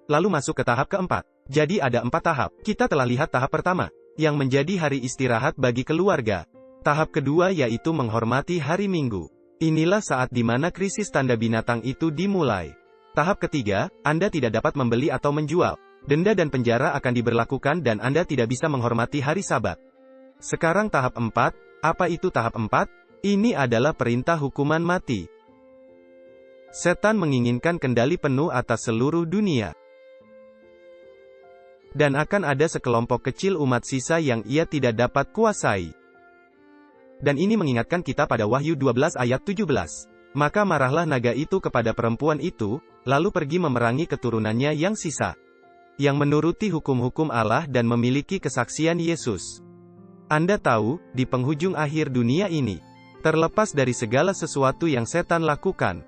lalu masuk ke tahap keempat. Jadi ada 4 tahap. Kita telah lihat tahap pertama, yang menjadi hari istirahat bagi keluarga. Tahap kedua yaitu menghormati hari Minggu. Inilah saat di mana krisis tanda binatang itu dimulai. Tahap ketiga, Anda tidak dapat membeli atau menjual. Denda dan penjara akan diberlakukan dan Anda tidak bisa menghormati hari Sabat. Sekarang tahap 4, apa itu tahap 4? Ini adalah perintah hukuman mati. Setan menginginkan kendali penuh atas seluruh dunia. Dan akan ada sekelompok kecil umat sisa yang ia tidak dapat kuasai. Dan ini mengingatkan kita pada Wahyu 12 ayat 17. Maka marahlah naga itu kepada perempuan itu, lalu pergi memerangi keturunannya yang sisa, yang menuruti hukum-hukum Allah dan memiliki kesaksian Yesus. Anda tahu, di penghujung akhir dunia ini, terlepas dari segala sesuatu yang setan lakukan,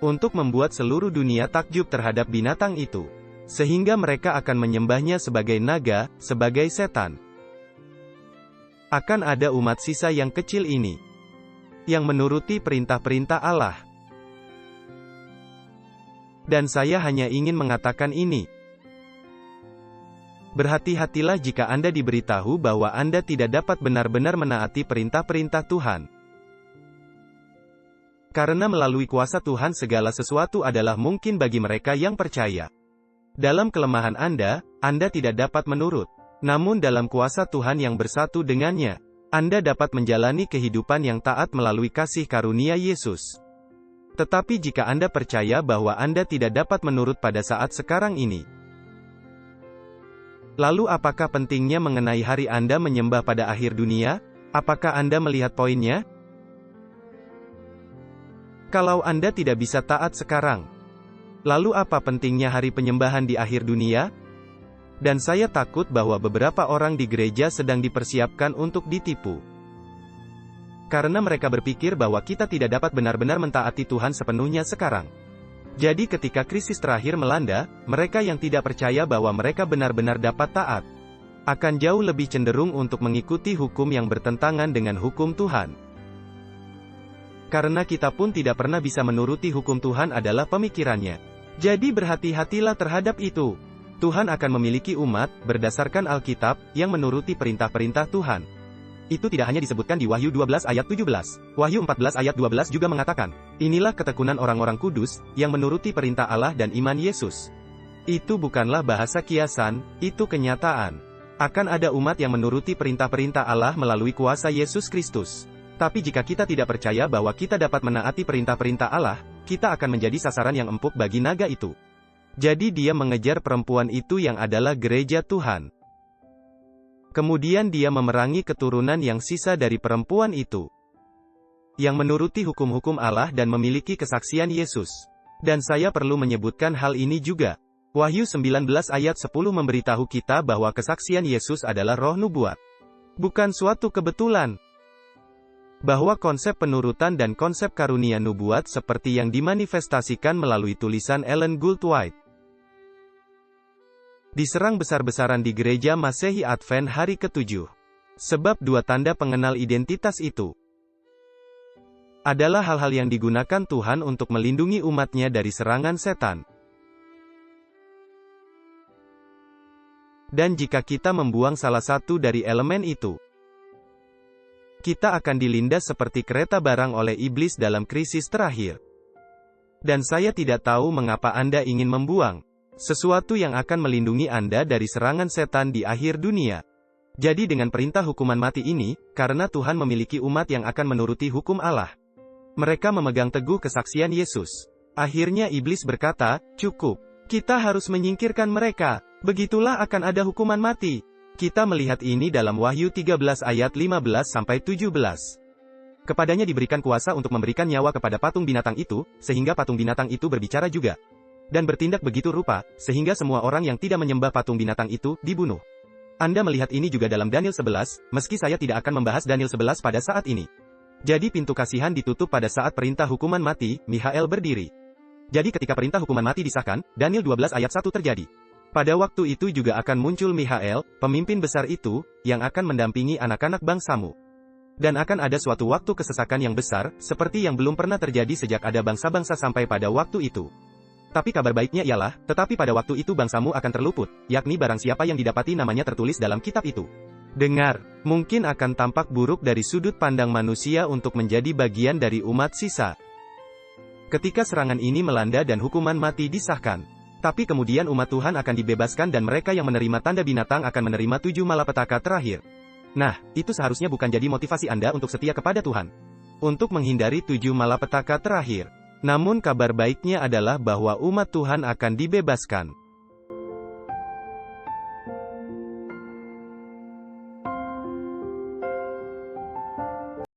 untuk membuat seluruh dunia takjub terhadap binatang itu, sehingga mereka akan menyembahnya sebagai naga, sebagai setan. Akan ada umat sisa yang kecil ini, yang menuruti perintah-perintah Allah. Dan saya hanya ingin mengatakan ini. Berhati-hatilah jika Anda diberitahu bahwa Anda tidak dapat benar-benar menaati perintah-perintah Tuhan. Karena melalui kuasa Tuhan segala sesuatu adalah mungkin bagi mereka yang percaya. Dalam kelemahan Anda tidak dapat menurut. Namun dalam kuasa Tuhan yang bersatu dengannya, Anda dapat menjalani kehidupan yang taat melalui kasih karunia Yesus. Tetapi jika Anda percaya bahwa Anda tidak dapat menurut pada saat sekarang ini, lalu apakah pentingnya mengenai hari Anda menyembah pada akhir dunia? Apakah Anda melihat poinnya? Kalau Anda tidak bisa taat sekarang, lalu apa pentingnya hari penyembahan di akhir dunia? Dan saya takut bahwa beberapa orang di gereja sedang dipersiapkan untuk ditipu. Karena mereka berpikir bahwa kita tidak dapat benar-benar mentaati Tuhan sepenuhnya sekarang. Jadi ketika krisis terakhir melanda, mereka yang tidak percaya bahwa mereka benar-benar dapat taat, akan jauh lebih cenderung untuk mengikuti hukum yang bertentangan dengan hukum Tuhan. Karena kita pun tidak pernah bisa menuruti hukum Tuhan adalah pemikirannya. Jadi berhati-hatilah terhadap itu. Tuhan akan memiliki umat, berdasarkan Alkitab, yang menuruti perintah-perintah Tuhan. Itu tidak hanya disebutkan di Wahyu 12 ayat 17. Wahyu 14 ayat 12 juga mengatakan, inilah ketekunan orang-orang kudus, yang menuruti perintah Allah dan iman Yesus. Itu bukanlah bahasa kiasan, itu kenyataan. Akan ada umat yang menuruti perintah-perintah Allah melalui kuasa Yesus Kristus. Tapi jika kita tidak percaya bahwa kita dapat menaati perintah-perintah Allah, kita akan menjadi sasaran yang empuk bagi naga itu. Jadi dia mengejar perempuan itu yang adalah gereja Tuhan. Kemudian dia memerangi keturunan yang sisa dari perempuan itu, yang menuruti hukum-hukum Allah dan memiliki kesaksian Yesus. Dan saya perlu menyebutkan hal ini juga. Wahyu 19 ayat 10 memberitahu kita bahwa kesaksian Yesus adalah roh nubuat. Bukan suatu kebetulan. Bahwa konsep penurutan dan konsep karunia nubuat seperti yang dimanifestasikan melalui tulisan Ellen Gould White, diserang besar-besaran di gereja Masehi Advent hari ke-7. Sebab 2 tanda pengenal identitas itu adalah hal-hal yang digunakan Tuhan untuk melindungi umatnya dari serangan setan. Dan jika kita membuang salah satu dari elemen itu, kita akan dilindas seperti kereta barang oleh iblis dalam krisis terakhir. Dan saya tidak tahu mengapa Anda ingin membuang sesuatu yang akan melindungi Anda dari serangan setan di akhir dunia. Jadi dengan perintah hukuman mati ini, karena Tuhan memiliki umat yang akan menuruti hukum Allah, mereka memegang teguh kesaksian Yesus. Akhirnya iblis berkata, cukup. Kita harus menyingkirkan mereka. Begitulah akan ada hukuman mati. Kita melihat ini dalam Wahyu 13 ayat 15-17. Kepadanya diberikan kuasa untuk memberikan nyawa kepada patung binatang itu, sehingga patung binatang itu berbicara juga. Dan bertindak begitu rupa, sehingga semua orang yang tidak menyembah patung binatang itu, dibunuh. Anda melihat ini juga dalam Daniel 11, meski saya tidak akan membahas Daniel 11 pada saat ini. Jadi pintu kasihan ditutup pada saat perintah hukuman mati, Mikhael berdiri. Jadi ketika perintah hukuman mati disahkan, Daniel 12 ayat 1 terjadi. Pada waktu itu juga akan muncul Mikhael, pemimpin besar itu, yang akan mendampingi anak-anak bangsamu. Dan akan ada suatu waktu kesesakan yang besar, seperti yang belum pernah terjadi sejak ada bangsa-bangsa sampai pada waktu itu. Tapi kabar baiknya ialah, tetapi pada waktu itu bangsamu akan terluput, yakni barang siapa yang didapati namanya tertulis dalam kitab itu. Dengar, mungkin akan tampak buruk dari sudut pandang manusia untuk menjadi bagian dari umat sisa. Ketika serangan ini melanda dan hukuman mati disahkan. Tapi kemudian umat Tuhan akan dibebaskan dan mereka yang menerima tanda binatang akan menerima 7 malapetaka terakhir. Nah, itu seharusnya bukan jadi motivasi Anda untuk setia kepada Tuhan. Untuk menghindari 7 malapetaka terakhir. Namun kabar baiknya adalah bahwa umat Tuhan akan dibebaskan.